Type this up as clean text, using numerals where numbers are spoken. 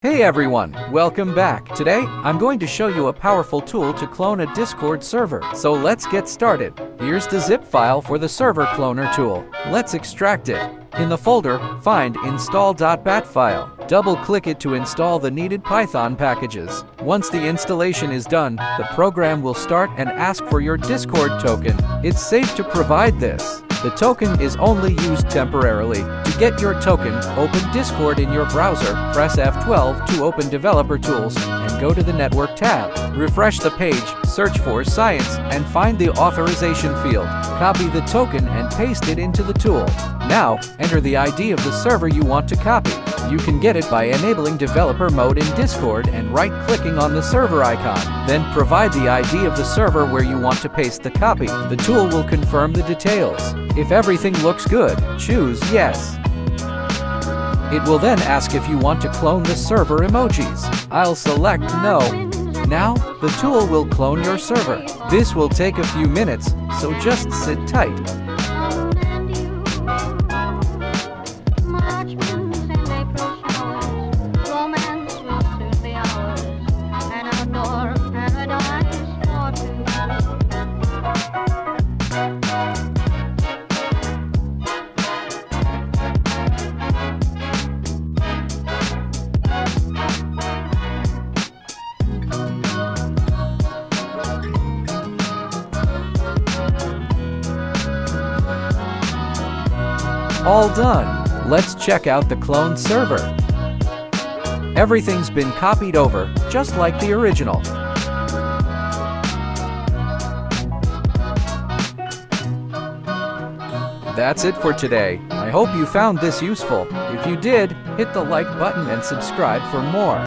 Hey everyone, welcome back. Today, I'm going to show you a powerful tool to clone a Discord server. So let's get started. Here's the zip file for the server cloner tool. Let's extract it. In the folder, find install.bat file. Double-click it to install the needed Python packages. Once the installation is done, the program will start and ask for your Discord token. It's safe to provide this. The token is only used temporarily. To get your token, open Discord in your browser, press F12 to open Developer Tools, and go to the Network tab. Refresh the page, search for Science, and find the authorization field. Copy the token and paste it into the tool. Now, enter the ID of the server you want to copy. You can get it by enabling developer mode in Discord and right-clicking on the server icon. Then provide the ID of the server where you want to paste the copy. The tool will confirm the details. If everything looks good, choose Yes. It will then ask if you want to clone the server emojis. I'll select No. Now, the tool will clone your server. This will take a few minutes, so just sit tight. All done. Let's check out the cloned server. Everything's been copied over, just like the original. That's it for today. I hope you found this useful. If you did, hit the like button and subscribe for more.